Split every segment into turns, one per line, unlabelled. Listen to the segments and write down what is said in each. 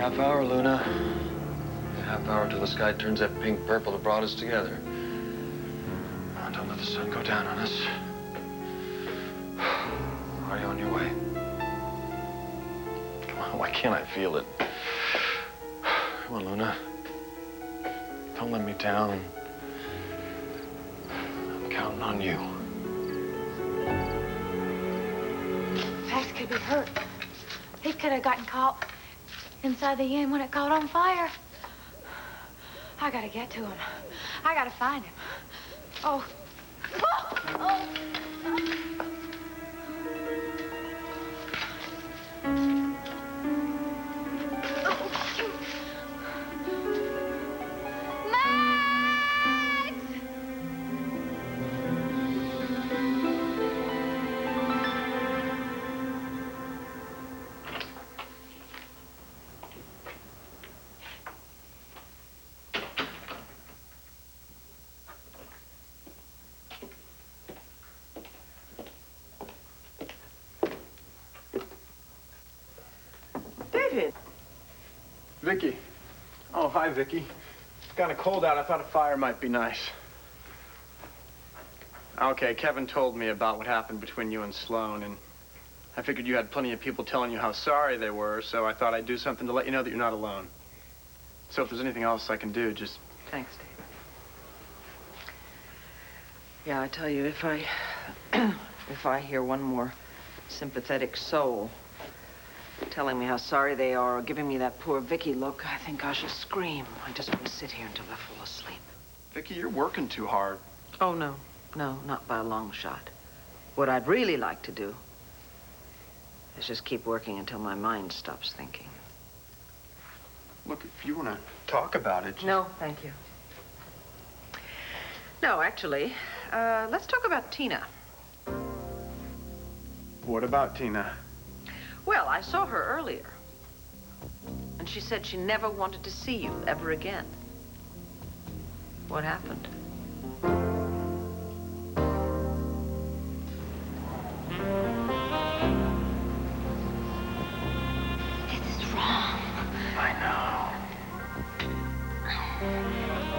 Half hour, Luna. Half hour till the sky turns that pink purple that brought us together. Oh, don't let the sun go down on us. Are you on your way? Come on, why can't I feel it? Come on, Luna. Don't let me down. I'm counting on you.
Max could be hurt. He could have gotten caught inside the inn when it caught on fire. I gotta get to him. I gotta find him. Oh. Oh! Oh!
Vicky. Oh, hi, Vicky. It's kind of cold out. I thought a fire might be nice. Okay, Kevin told me about what happened between you and Sloan, and I figured you had plenty of people telling you how sorry they were, so I thought I'd do something to let you know that you're not alone. So if there's anything else I can do, just...
Thanks, Dave. Yeah, I tell you, if I hear one more sympathetic soul telling me how sorry they are or giving me that poor Vicky look, I think I shall scream. I just want to sit here until I fall asleep.
Vicky, you're working too hard.
Oh, no. No, not by a long shot. What I'd really like to do is just keep working until my mind stops thinking.
Look, if you want to talk about it...
No, thank you. No, actually, let's talk about Tina.
What about Tina?
Well, I saw her earlier, and she said she never wanted to see you ever again. What happened?
This is wrong.
I know.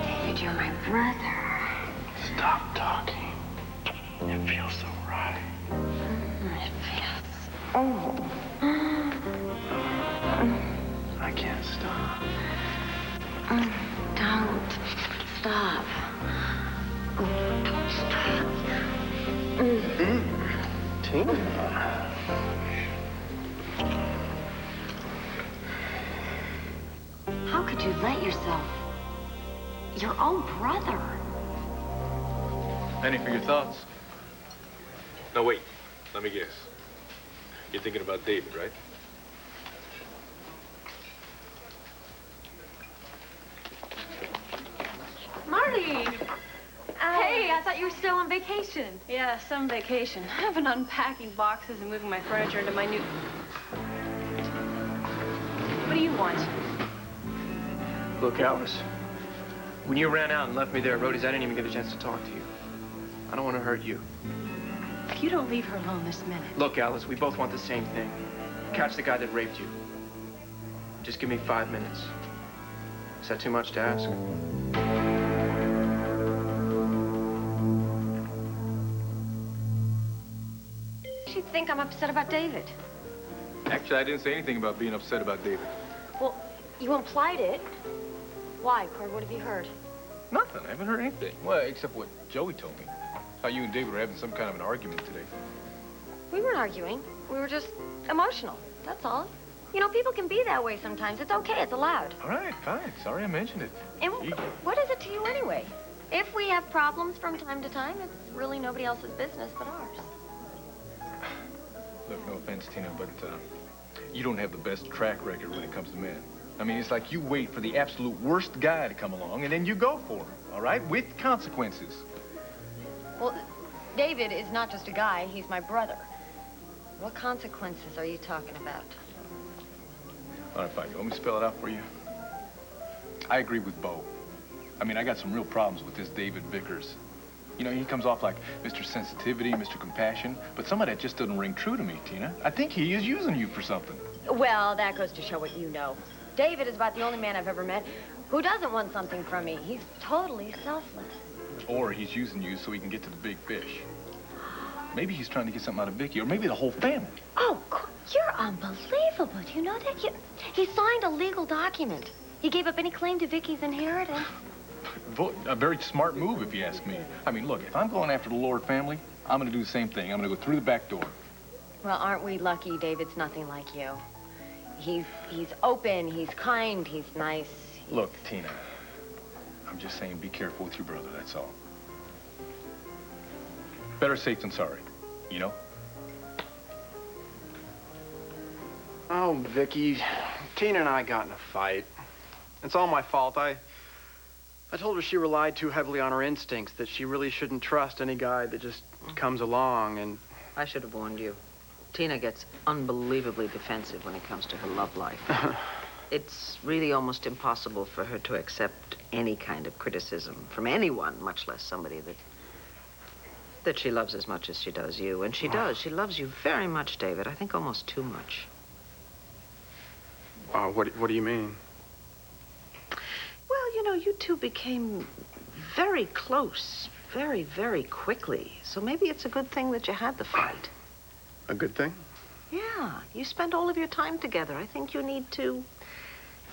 David, you're my brother.
Stop talking. It feels so right.
It feels... Oh.
I can't stop.
Don't stop. Don't stop.
Tina.
How could you let yourself? Your own brother.
Any for your thoughts?
No, wait. Let me guess. You're thinking about David, right?
Marty! Hey, I thought you were still on vacation.
Yeah, some vacation. I've been unpacking boxes and moving my furniture into my new... What do you want?
Look, Alice, when you ran out and left me there at Rhodey's, I didn't even get a chance to talk to you. I don't want to hurt you.
If you don't leave her alone this minute...
Look, Alice, we both want the same thing. Catch the guy that raped you. Just give me 5 minutes. Is that too much to ask?
She'd think I'm upset about David.
Actually, I didn't say anything about being upset about David.
Well, you implied it. Why, Cord? What have you heard?
Nothing. I haven't heard anything. Well, except what Joey told me. How you and David were having some kind of an argument today.
We weren't arguing. We were just emotional. That's all. You know, people can be that way sometimes. It's okay. It's allowed.
All right, fine. Sorry I mentioned it.
And what is it to you anyway? If we have problems from time to time, it's really nobody else's business but ours.
Look, no offense, Tina, but you don't have the best track record when it comes to men. I mean, it's like you wait for the absolute worst guy to come along, and then you go for him, all right? With consequences.
Well, David is not just a guy. He's my brother. What consequences are you talking about?
All right, fine. You want me to spell it out for you? I agree with Bo. I mean, I got some real problems with this David Vickers. You know, he comes off like Mr. Sensitivity, Mr. Compassion, but some of that just doesn't ring true to me, Tina. I think he is using you for something.
Well, that goes to show what you know.
David is about the only man I've ever met who doesn't want something from me. He's totally selfless.
Or he's using you so he can get to the big fish. Maybe he's trying to get something out of Vicky, or maybe the whole family.
Oh, you're unbelievable. Do you know that? He signed a legal document. He gave up any claim to Vicky's inheritance.
A very smart move, if you ask me. I mean, look, if I'm going after the Lord family, I'm going to do the same thing. I'm going to go through the back door.
Well, aren't we lucky David's nothing like you? He's open, he's kind, he's nice.
Look, Tina, I'm just saying be careful with your brother, that's all. Better safe than sorry, you know?
Oh, Vicky, Tina and I got in a fight. It's all my fault. I told her she relied too heavily on her instincts, that she really shouldn't trust any guy that just comes along, and...
I should have warned you. Tina gets unbelievably defensive when it comes to her love life. It's really almost impossible for her to accept any kind of criticism from anyone, much less somebody that she loves as much as she does you. And she does. She loves you very much, David. I think almost too much.
What do you mean?
Well, you know, you two became very close very, very quickly. So maybe it's a good thing that you had the fight.
A good thing?
Yeah, you spend all of your time together. I think you need to,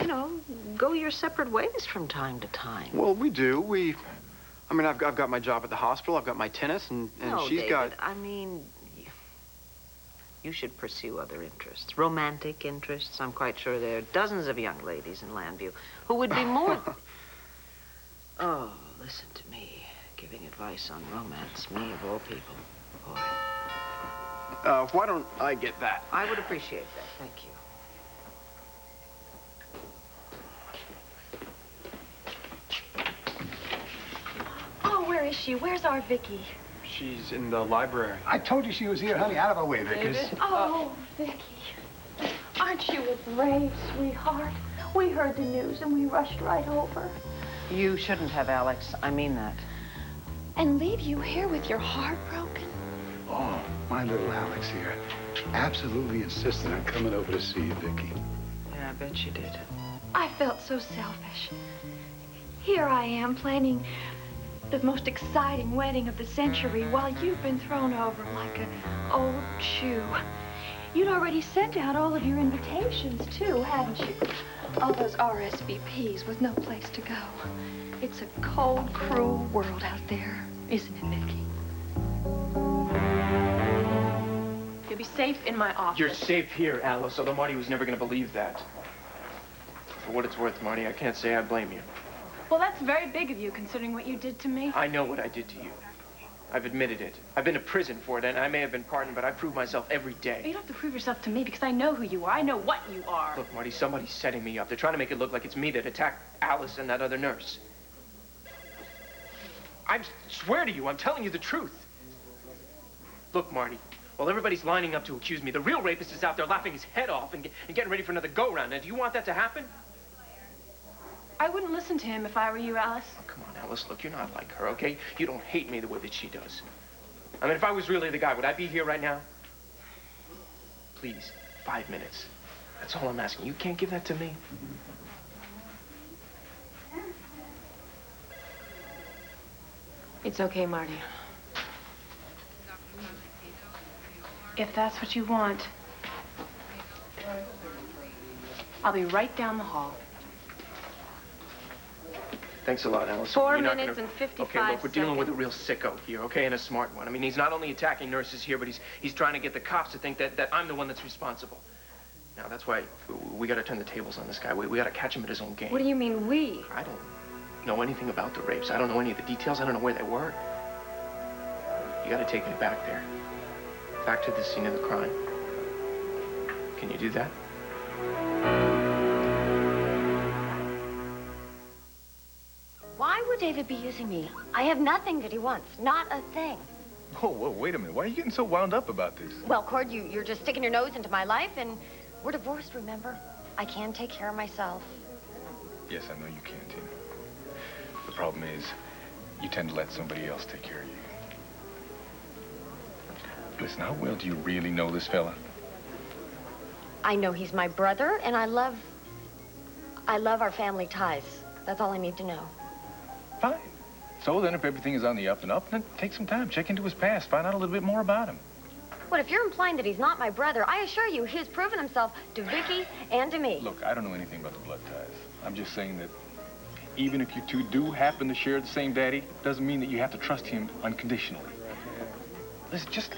you know, go your separate ways from time to time.
Well, we do. I mean, I've got my job at the hospital. I've got my tennis, and
no,
she's
David,
got...
I mean, you should pursue other interests, romantic interests. I'm quite sure there are dozens of young ladies in Landview who would be more... Oh, listen to me, giving advice on romance, me of all people. Boy.
Why don't I get that?
I would appreciate that. Thank you.
Oh, where is she? Where's our Vicky?
She's in the library.
I told you she was here, honey. Out of our way, Vickers.
Oh, Vicky. Aren't you a brave sweetheart? We heard the news and we rushed right over.
You shouldn't have, Alex. I mean that.
And leave you here with your heart broken?
Oh, my little Alex here absolutely insisted on coming over to see you, Vicky.
Yeah, I bet she did.
I felt so selfish. Here I am planning the most exciting wedding of the century while you've been thrown over like an old shoe. You'd already sent out all of your invitations, too, hadn't you? All those RSVPs with no place to go. It's a cold, cruel world out there, isn't it, Vicky?
You'll be safe in my office.
You're safe here, Alice, although Marty was never going to believe that. For what it's worth, Marty, I can't say I blame you.
Well, that's very big of you, considering what you did to me.
I know what I did to you. I've admitted it. I've been to prison for it, and I may have been pardoned, but I prove myself every
You
day.
don't have to prove yourself to me because I know who you are. I know what you are.
Look, Marty, somebody's setting me up. They're trying to make it look like it's me that attacked Alice and that other nurse. I swear to you, I'm telling you the truth. Look, Marty, while everybody's lining up to accuse me, the real rapist is out there laughing his head off and getting ready for another go-round. Now, do you want that to happen?
I wouldn't listen to him if I were you, Alice.
Oh, come on, Alice, look, you're not like her, okay? You don't hate me the way that she does. I mean, if I was really the guy, would I be here right now? Please, 5 minutes. That's all I'm asking. You can't give that to me.
It's okay, Marty. If that's what you want, I'll be right down the hall.
Thanks a lot, Alice.
4
You're not
minutes
gonna...
and 55
Okay, look, we're dealing with a
seconds.
real sicko here, okay, and a smart one. I mean, he's not only attacking nurses here, but he's trying to get the cops to think that I'm the one that's responsible. Now, that's why we got to turn the tables on this guy. We got to catch him at his own game.
What do you mean, we?
I don't know anything about the rapes. I don't know any of the details. I don't know where they were. You got to take me back there. Back to the scene of the crime. Can you do that?
Why would David be using me? I have nothing that he wants. Not a thing.
Whoa, wait a minute. Why are you getting so wound up about this?
Well, Cord, you're just sticking your nose into my life, and we're divorced, remember? I can take care of myself.
Yes, I know you can, Tina. The problem is, you tend to let somebody else take care of you. Listen, how well do you really know this fella?
I know he's my brother, and I love I love our family ties. That's all I need to know.
Fine. So then if everything is on the up and up, then take some time. Check into his past. Find out a little bit more about him.
Well, if you're implying that he's not my brother, I assure you he's proven himself to Vicky and to me.
Look, I don't know anything about the blood ties. I'm just saying that even if you two do happen to share the same daddy, doesn't mean that you have to trust him unconditionally. Listen, just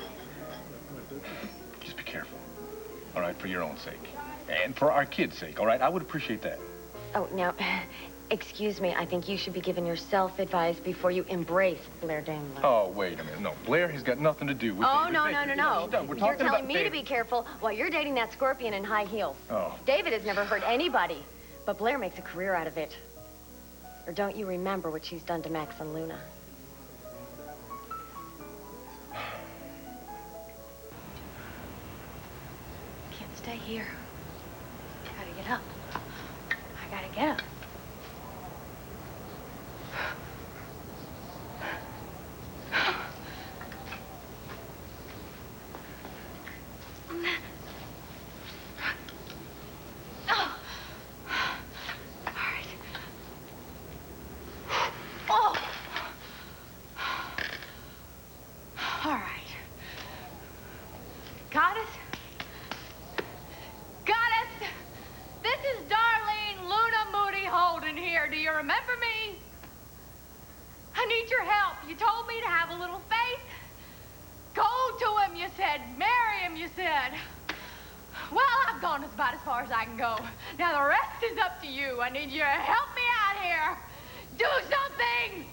be careful, all right, for your own sake. And for our kids' sake, all right? I would appreciate that.
Oh, now, excuse me. I think you should be giving yourself advice before you embrace Blair Daimler.
Oh, wait a minute. No, Blair has got nothing to do with
Oh,
David
no,
Baker.
no, no, no.
We're
You're telling me
about
to be careful while you're dating that scorpion in high heels.
Oh.
David has never hurt anybody, but Blair makes a career out of it. Or don't you remember what she's done to Max and Luna?
Can't stay here. Gotta get up. I gotta get up. I need you to help me out here. Do something!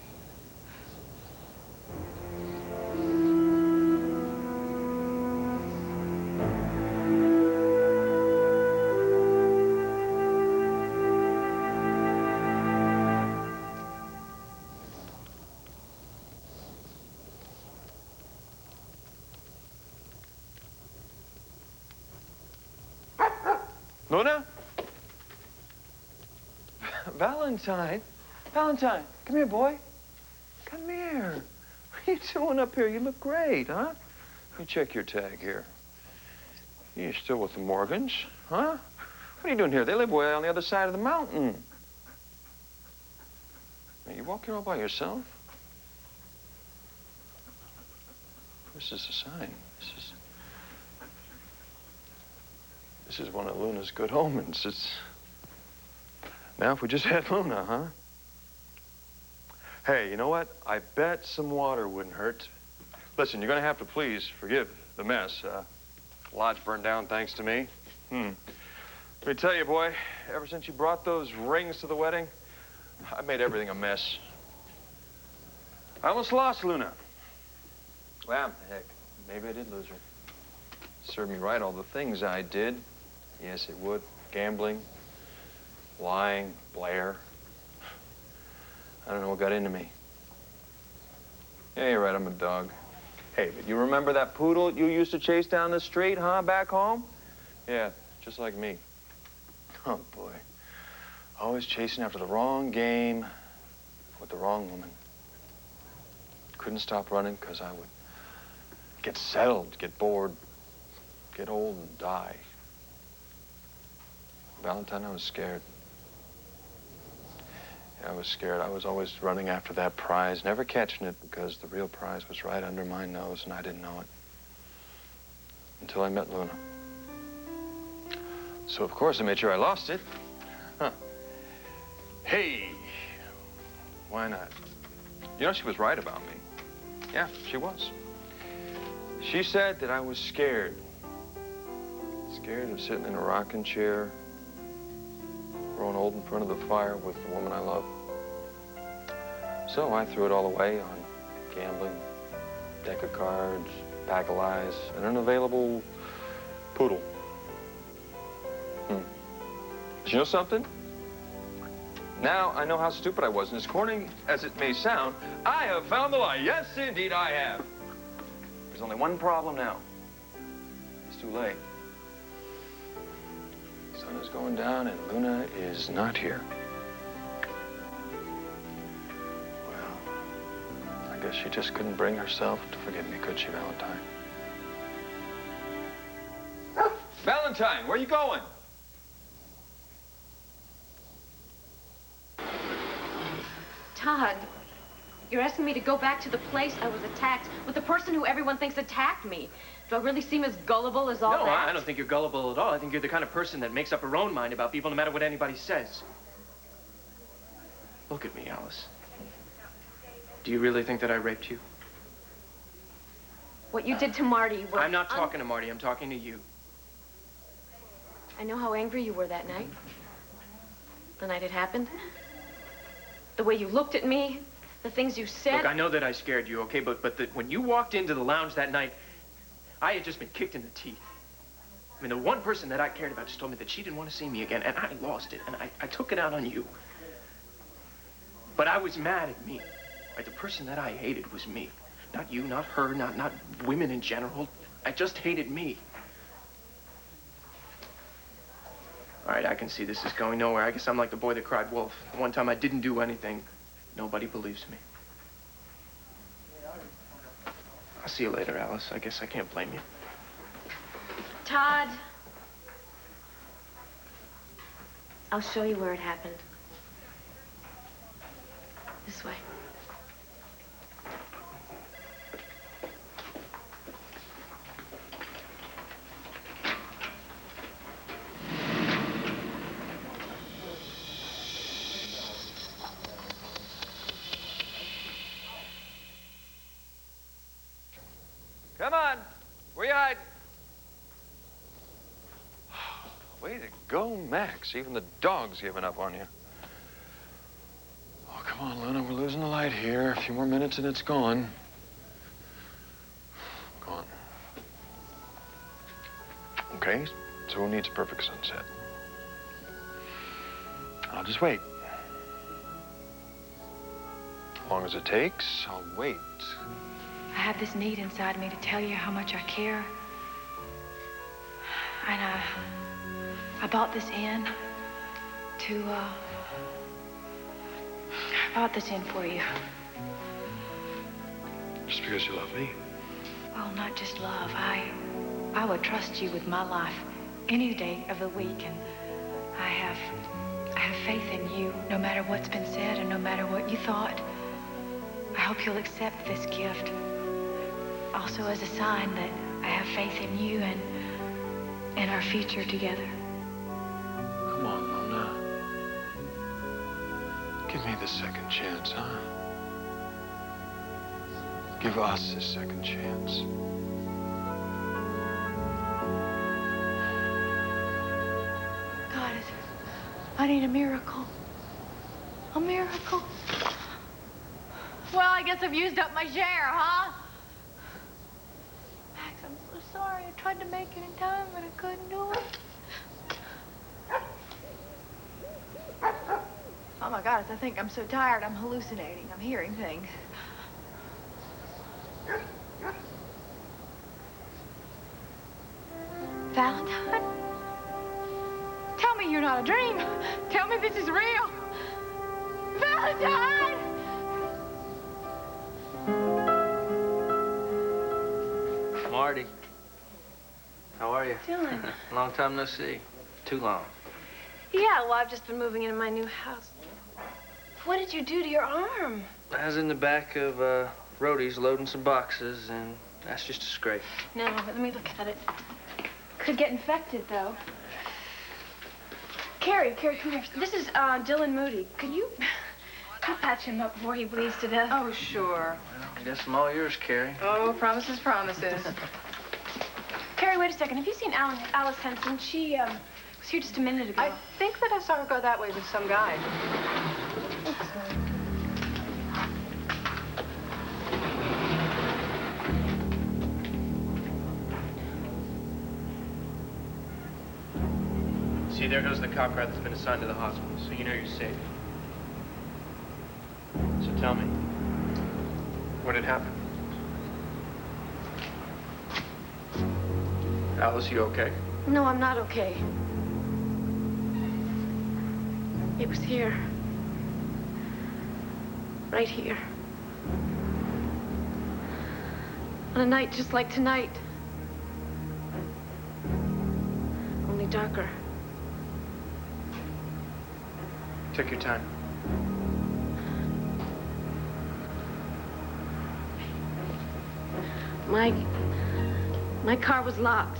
Luna? Valentine? Valentine, come here, boy. Come here. What are you doing up here? You look great, huh? Let me check your tag here. You're still with the Morgans, huh? What are you doing here? They live way on the other side of the mountain. Are you walking all by yourself? This is a sign. This is one of Luna's good omens. Now, if we just had Luna, huh? Hey, you know what? I bet some water wouldn't hurt. Listen, you're gonna have to please forgive the mess. Lodge burned down thanks to me. Let me tell you, boy, ever since you brought those rings to the wedding, I made everything a mess. I almost lost Luna. Well, heck, maybe I did lose her. Served me right, all the things I did. Yes, it would. Gambling, lying, Blair. I don't know what got into me. Yeah, you're right, I'm a dog. Hey, but you remember that poodle you used to chase down the street, huh, back home? Yeah, just like me. Oh, boy. Always chasing after the wrong game with the wrong woman. Couldn't stop running because I would get settled, get bored, get old and die. Valentine, I was scared. Yeah, I was scared. I was always running after that prize, never catching it because the real prize was right under my nose and I didn't know it. Until I met Luna. So, of course, I made sure I lost it. Huh. Hey, why not? You know, she was right about me. Yeah, she was. She said that I was scared. Scared of sitting in a rocking chair, growing old in front of the fire with the woman I love. So I threw it all away on gambling, deck of cards, pack of lies, and an unavailable poodle. But you know something? Now I know how stupid I was, and as corny as it may sound, I have found the lie. Yes, indeed, I have. There's only one problem now. It's too late. The sun is going down, and Luna is not here. Well, I guess she just couldn't bring herself to forgive me, could she, Valentine? Valentine, where are you going?
Todd, you're asking me to go back to the place I was attacked with the person who everyone thinks attacked me. Do I really seem as gullible as all
No,
that?
I don't think you're gullible at all. I think you're the kind of person that makes up her own mind about people no matter what anybody says. Look at me, Alice. Do you really think that I raped you?
What you did to Marty was...
I'm not talking to Marty. I'm talking to you.
I know how angry you were that night. The night it happened. The way you looked at me. The things you said.
Look, I know that I scared you, okay? But when you walked into the lounge that night, I had just been kicked in the teeth. I mean, the one person that I cared about just told me that she didn't want to see me again, and I lost it, and I took it out on you. But I was mad at me. Right? The person that I hated was me. Not you, not her, not women in general. I just hated me. All right, I can see this is going nowhere. I guess I'm like the boy that cried wolf. The one time I didn't do anything, nobody believes me. I'll see you later, Alice. I guess I can't blame you.
Todd. I'll show you where it happened. This way.
Come on. Where you hide? Way to go, Max. Even the dog's giving up on you. Oh, come on, Lena. We're losing the light here. A few more minutes and it's gone. Gone. Okay, so who needs a perfect sunset? I'll just wait. As long as it takes, I'll wait.
I have this need inside me to tell you how much I care. And I bought this in to, I bought this in for you.
Just because you love me?
Well, not just love. I would trust you with my life any day of the week, and I have faith in you, no matter what's been said and no matter what you thought. I hope you'll accept this gift. Also as a sign that I have faith in you and in our future together.
Come on, Luna. Give me the second chance, huh? Give us a second chance.
God, I need a miracle. A miracle. Well, I guess I've used up my share, huh? Max, I'm so sorry. I tried to make it in time, but I couldn't do it. Oh, my God, I think I'm so tired, I'm hallucinating. I'm hearing things. Valentine? Tell me you're not a dream. Tell me this is real. Valentine!
Marty, how are you?
Dylan.
Long time no see. Too long.
Yeah, well, I've just been moving into my new house. What did you do to your arm?
I was in the back of Rhodey's loading some boxes, and that's just a scrape.
No, but let me look at it. Could get infected, though. Carrie, come here. This is Dylan Moody. Could you patch him up before he bleeds to death?
Oh, sure.
Well, I guess I'm all yours, Carrie.
Oh, promises, promises.
Carrie, wait a second. Have you seen Alice Henson? She was here just a minute ago.
I think that I saw her go that way with some guy.
See, there goes the cop car that's been assigned to the hospital, so you know you're safe. So tell me, what had happened? Alice, you okay?
No, I'm not okay. It was here. Right here. On a night just like tonight. Only darker.
Take your time.
My car was locked.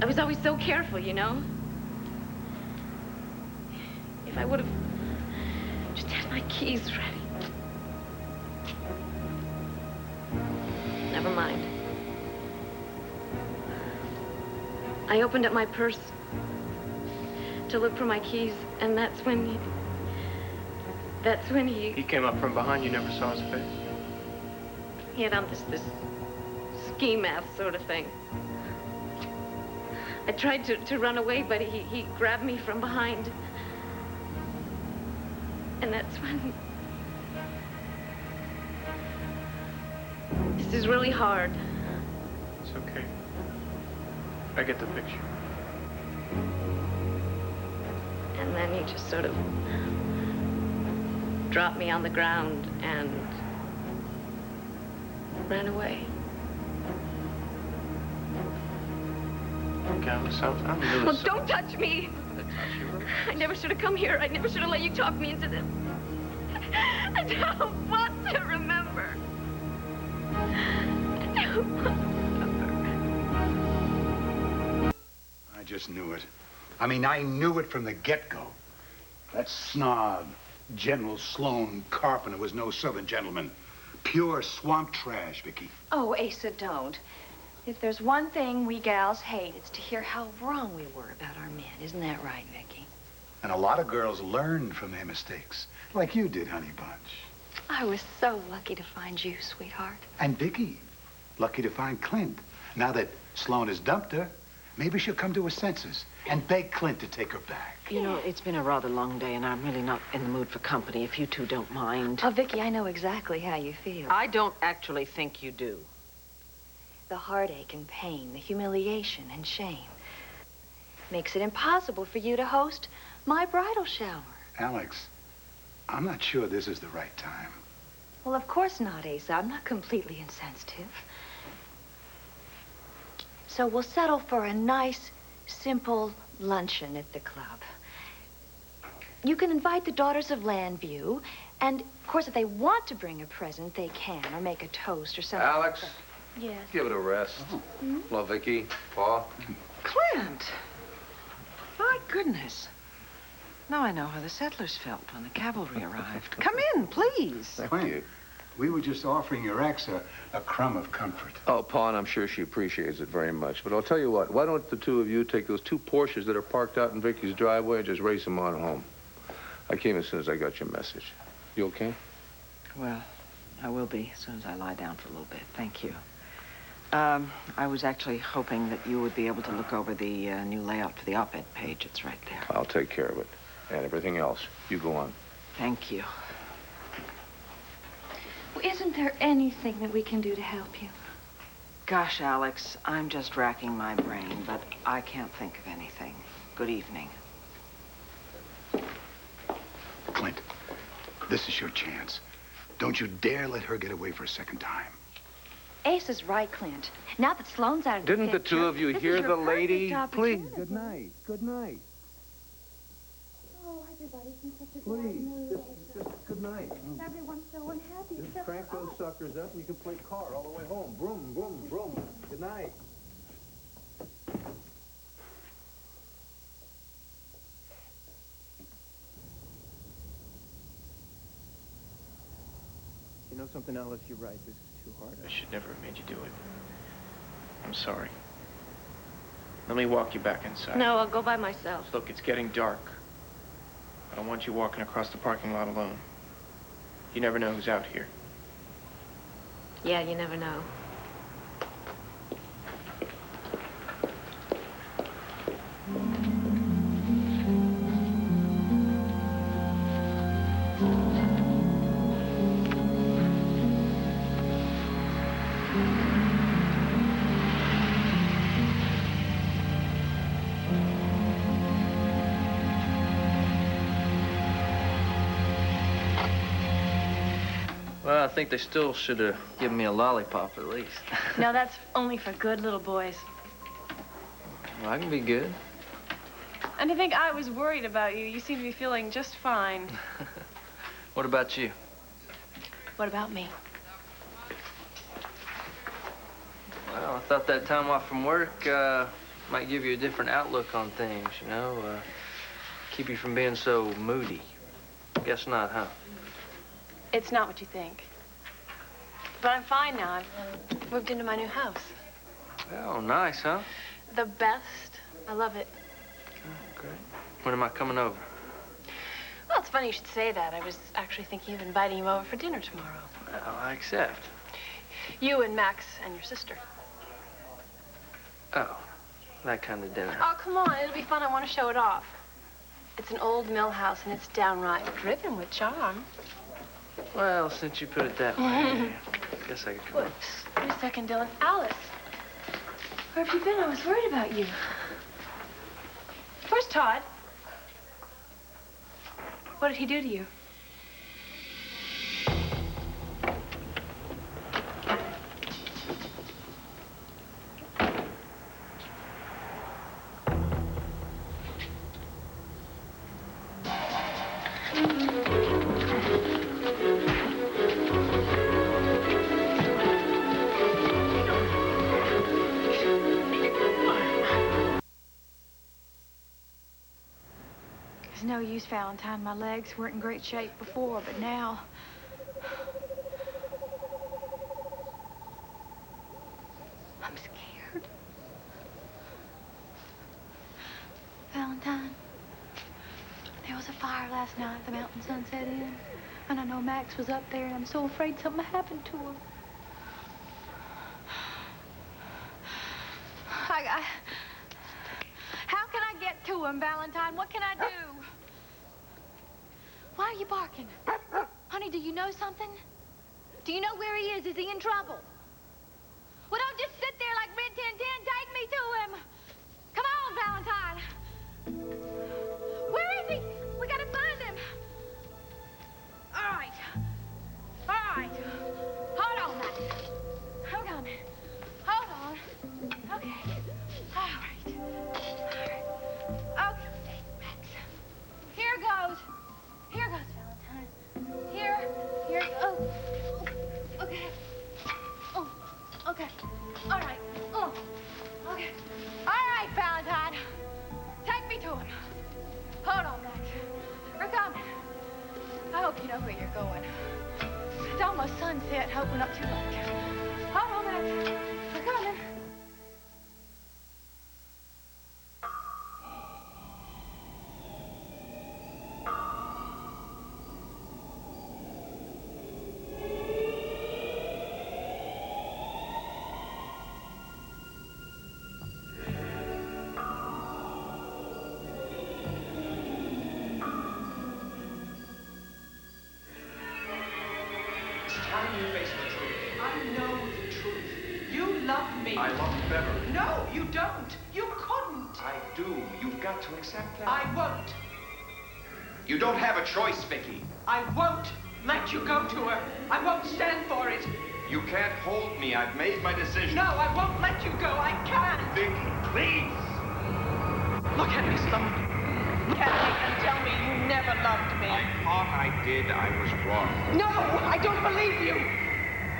I was always so careful, you know? If I would have just had my keys ready. Never mind. I opened up my purse to look for my keys, and that's when he...
He came up from behind. You never saw his face.
He had on this ski mask sort of thing. I tried to run away, but he grabbed me from behind. And that's when... This is really hard.
It's okay. I get the picture.
And then he just sort of dropped me on the ground and ran away.
Okay, I'm really
Well,
sorry.
don't touch me! I never should have come here. I never should have let you talk me into this. I don't want to remember. I don't want to remember.
I just knew it. I mean, I knew it from the get-go. That snob, General Sloan Carpenter, was no Southern gentleman. Pure swamp trash, Vicky.
Oh, Asa, don't. If there's one thing we gals hate, it's to hear how wrong we were about our men. Isn't that right, Vicky?
And a lot of girls learned from their mistakes, like you did, Honey Bunch.
I was so lucky to find you, sweetheart.
And Vicky, lucky to find Clint. Now that Sloan has dumped her, maybe she'll come to her senses and beg Clint to take her back.
You know, it's been a rather long day, and I'm really not in the mood for company, if you two don't mind.
Oh, Vicky, I know exactly how you feel.
I don't actually think you do.
The heartache and pain, the humiliation and shame makes it impossible for you to host my bridal shower.
Alex, I'm not sure this is the right time.
Well, of course not, Asa. I'm not completely insensitive. So we'll settle for a nice, simple luncheon at the club. You can invite the Daughters of Landview, and, of course, if they want to bring a present, they can, or make a toast or something.
Alex,
like that. Yes.
give it a rest.
Oh.
Hello, Vicky. Paul.
Clint! My goodness. Now I know how the settlers felt when the cavalry arrived. Come in, please.
Clint, we were just offering your ex a crumb of comfort.
Oh, Paul, and I'm sure she appreciates it very much. But I'll tell you what, why don't the two of you take those two Porsches that are parked out in Vicky's driveway and just race them on home? I came as soon as I got your message. You okay?
Well, I will be as soon as I lie down for a little bit. Thank you. I was actually hoping that you would be able to look over the new layout for the op-ed page. It's right there.
I'll take care of it. And everything else, you go on.
Thank you.
Well, isn't there anything that we can do to help you?
Gosh, Alex, I'm just racking my brain, but I can't think of anything. Good evening.
Clint, this is your chance. Don't you dare let her get away for a second time.
Ace is right, Clint. Now that Sloane's out of the
Didn't the
picture,
two of you
this
hear
is your
the lady?
perfect
Please,
opportunity.
good night. Good night.
Oh, everybody's been such a
Please, just good night.
Everyone's so unhappy.
Just crank those suckers up and you can play car all the way home. Vroom, vroom, vroom. Good night.
You know something, Alice? You're right. This is too hard. I should never have made you do it. I'm sorry. Let me walk you back inside.
No, I'll go by myself.
Look, it's getting dark. I don't want you walking across the parking lot alone. You never know who's out here.
Yeah, you never know.
Well, I think they still should have given me a lollipop at least.
No, that's only for good little boys.
Well, I can be good.
And I think I was worried about you. You seem to be feeling just fine.
What about you?
What about me?
Well, I thought that time off from work might give you a different outlook on things, you know? Keep you from being so moody. Guess not, huh?
It's not what you think. But I'm fine now. I've moved into my new house.
Oh, nice, huh?
The best. I love it.
Oh, great. When am I coming over?
Well, it's funny you should say that. I was actually thinking of inviting you over for dinner tomorrow.
Well, I accept.
You and Max and your sister.
Oh, that kind of dinner.
Oh, come on. It'll be fun. I want to show it off. It's an old mill house, and it's downright driven with charm.
Well, since you put it that way, I guess I could come over.
Whoops. Wait a second, Dylan. Alice. Where have you been? I was worried about you. Where's Todd? What did he do to you?
There's no use, Valentine. My legs weren't in great shape before, but now... I'm scared. Valentine, there was a fire last night. The mountain sun set in. And I know Max was up there, and I'm so afraid something happened to him. How can I get to him, Valentine? What can I do? Why are you barking? Honey, do you know something? Do you know where he is? Is he in trouble? Well, don't just sit there like Red Tin Tin. Take me to him. Come on, Valentine. Where is he? We gotta find him. All right. All right. Hold on, Max. Hold on. Hold on. Okay. All right. All right. Okay, Max. Here goes. Here goes, Valentine. Here goes. Oh, okay. Oh, okay. All right. Oh, okay. All right, Valentine. Take me to him. Hold on, Max. We're coming. I hope you know where you're going. It's almost sunset. Hope we're not too late. Hold on, Max. We're coming.
Time you face the truth.
I know the truth. You love me.
I love Beverly.
No, you don't. You couldn't.
I do. You've got to accept that.
I won't.
You don't have a choice, Vicky.
I won't let you go to her. I won't stand for it.
You can't hold me. I've made my decision.
No, I won't let you go. I can't.
Vicky, please.
Look at me, Sloan. Look at me and tell me you never loved me.
I thought I did. I was wrong.
No, I don't believe you.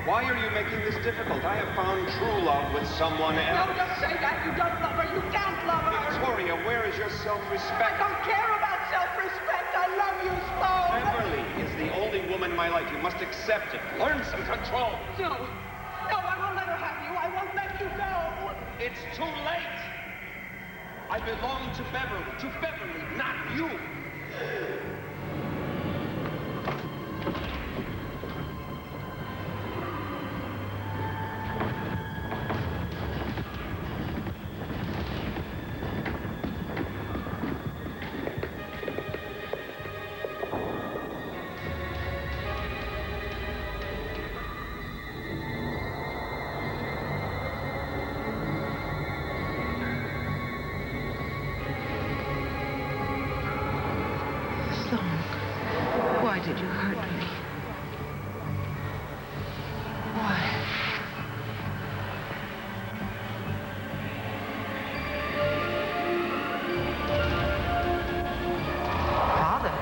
Why are you making this difficult? I have found true love with someone else.
No, don't say that. You don't love her. You can't love her.
Victoria, where is your
I
self-respect?
don't care about self-respect. I love you, Sloan.
Beverly is the only woman in my life. You must accept it. Learn some control.
No. No, I won't let her have you. I won't let you go.
It's too late. I belong to Beverly, not you.
Why did you hurt me? Why? Father.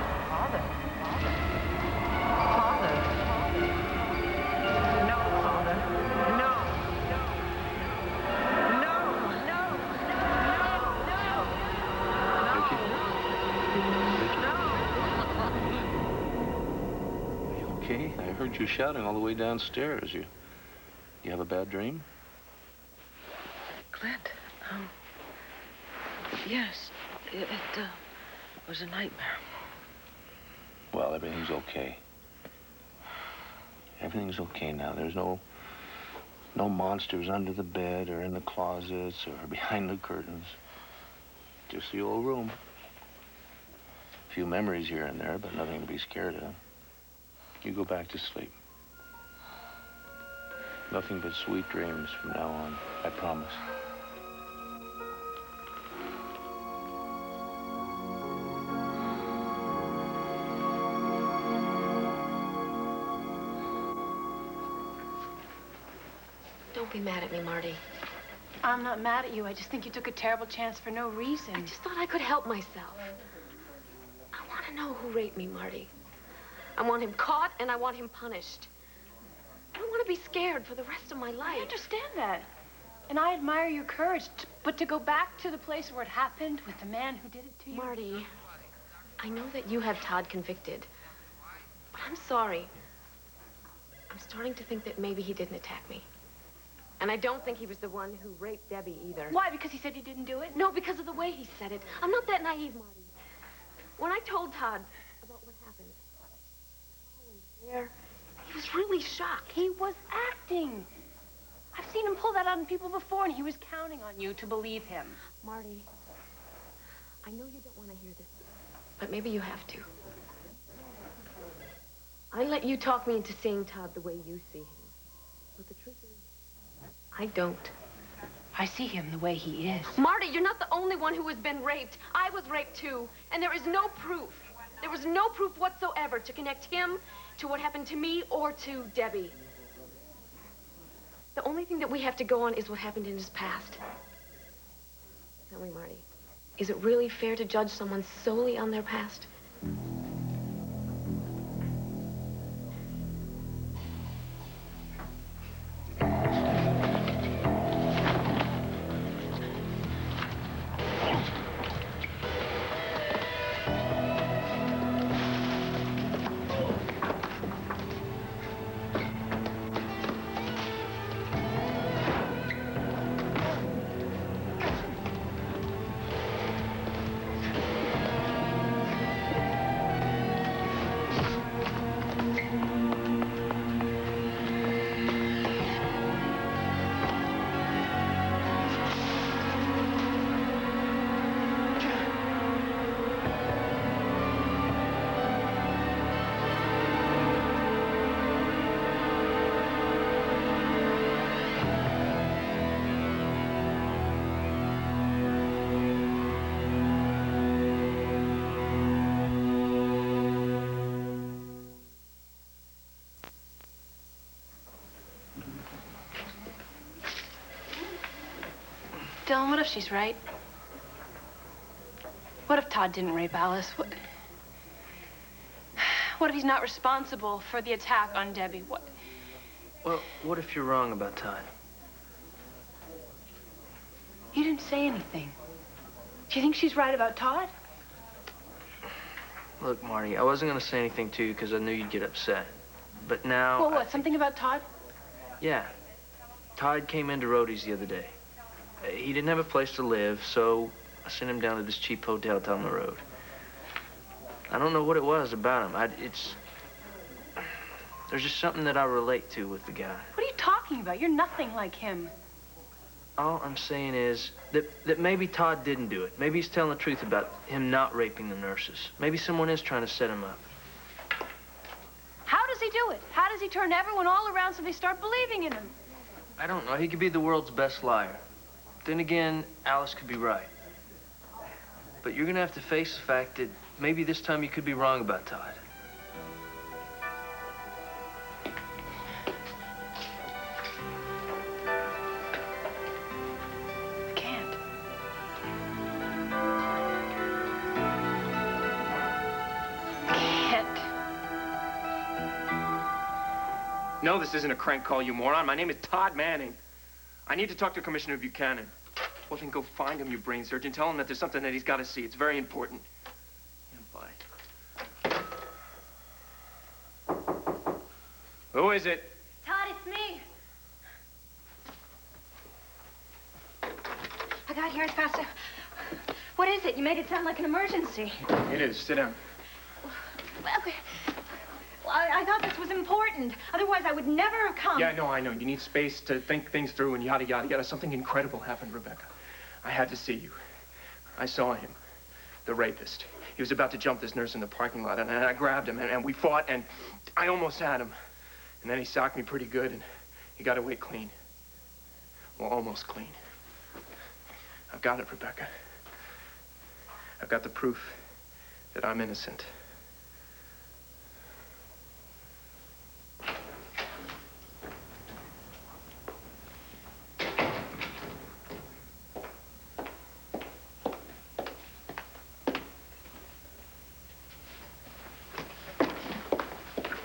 okay? I heard you shouting all the way downstairs. You have a bad dream?
Clint, yes, it was a nightmare.
Well, everything's okay. Everything's okay now. There's no monsters under the bed or in the closets or behind the curtains. Just the old room. A few memories here and there, but nothing to be scared of. You go back to sleep. Nothing but sweet dreams from now on, I promise.
Don't be mad at me, Marty.
I'm not mad at you. I just think you took a terrible chance for no reason.
I just thought I could help myself. I want to know who raped me, Marty. I want him caught, and I want him punished. I don't want to be scared for the rest of my life.
I understand that. And I admire your courage. But to go back to the place where it happened with the man who did it to you...
Marty, I know that you have Todd convicted. But I'm sorry. I'm starting to think that maybe he didn't attack me. And I don't think he was the one who raped Debbie either.
Why? Because he said he didn't do it?
No, because of the way he said it. I'm not that naive, Marty. When I told Todd about what happened, he was really shocked.
He was acting. I've seen him pull that out on people before, and he was counting on you to believe him.
Marty, I know you don't want to hear this, but maybe you have to. I let you talk me into seeing Todd the way you see him. But the truth is, I don't.
I see him the way he is.
Marty, you're not the only one who has been raped. I was raped too, and there is no proof. There was no proof whatsoever to connect him to what happened to me or to Debbie. The only thing that we have to go on is what happened in his past. Tell me, Marty, is it really fair to judge someone solely on their past?
Dylan, what if she's right? What if Todd didn't rape Alice? What if he's not responsible for the attack on Debbie?
Well, what if you're wrong about Todd?
You didn't say anything. Do you think she's right about Todd?
Look, Marty, I wasn't going to say anything to you because I knew you'd get upset. But now...
Well, what, something about Todd?
Yeah. Todd came into Rhodey's the other day. He didn't have a place to live, so I sent him down to this cheap hotel down the road. I don't know what it was about him. There's just something that I relate to with the guy.
What are you talking about? You're nothing like him.
All I'm saying is that maybe Todd didn't do it. Maybe he's telling the truth about him not raping the nurses. Maybe someone is trying to set him up.
How does he do it? How does he turn everyone all around so they start believing in him?
I don't know. He could be the world's best liar. Then again, Alice could be right. But you're gonna have to face the fact that maybe this time you could be wrong about Todd.
I can't. Can't.
No, this isn't a crank call, you moron. My name is Todd Manning. I need to talk to Commissioner Buchanan. Well, then go find him, you brain surgeon. Tell him that there's something that he's got to see. It's very important. Yeah, bye. Who is it?
Todd, it's me. I got here as fast as... What is it? You made it sound like an emergency.
It is. Sit down.
Well, I thought this was important. Otherwise, I would never have come.
Yeah, I know. You need space to think things through and yada, yada, yada. Something incredible happened, Rebecca. I had to see you. I saw him, the rapist. He was about to jump this nurse in the parking lot, and I grabbed him, and we fought, and I almost had him. And then he socked me pretty good, and he got away clean. Well, almost clean. I've got it, Rebecca. I've got the proof that I'm innocent.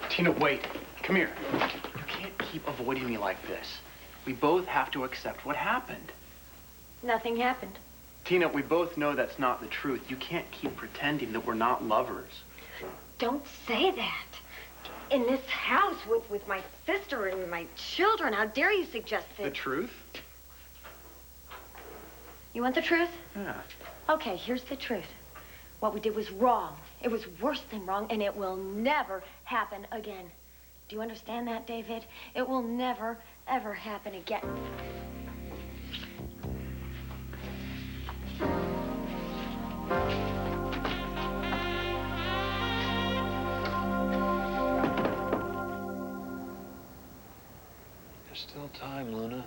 Tina, wait. Come here. You can't keep avoiding me like this. We both have to accept what happened.
Nothing happened.
Tina, we both know that's not the truth. You can't keep pretending that we're not lovers.
Don't say that. In this house with my sister and my children, how dare you suggest that?
The truth?
You want the truth?
Yeah.
Okay, here's the truth. What we did was wrong. It was worse than wrong, and it will never happen again. Do you understand that, David? It will never, ever happen again.
There's still time, Luna.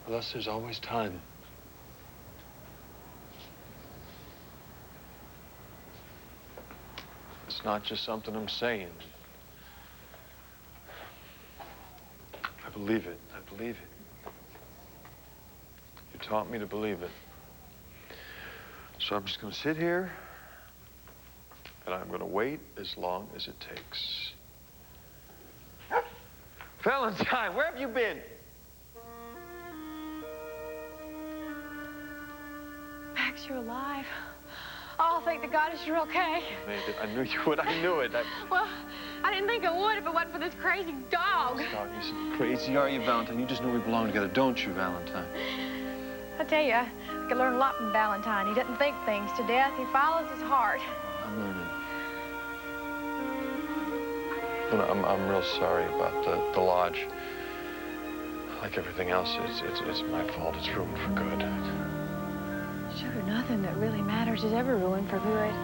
With us, there's always time. It's not just something I'm saying. I believe it. I believe it. You taught me to believe it. So I'm just going to sit here, and I'm going to wait as long as it takes. Valentine, where have you been?
Max, you're alive. Oh, thank the goddess you're okay.
Made it. I knew you would. I knew it.
Well, I didn't think I would if it wasn't for this crazy dog.
Dog, you so crazy, are you, Valentine? You just know we belong together, don't you, Valentine?
I tell you, I could learn a lot from Valentine. He doesn't think things to death. He follows his heart.
I'm learning. I'm real sorry about the lodge. Like everything else, it's my fault. It's ruined for good.
Sure, nothing that really matters is ever ruined for good.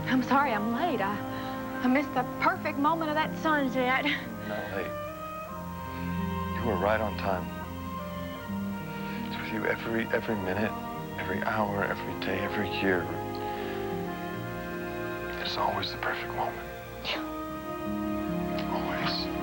I'm sorry I'm late. I missed the perfect moment of that sunset.
Not late. You were right on time. It's with you every minute, every hour, every day, every year. It's always the perfect moment.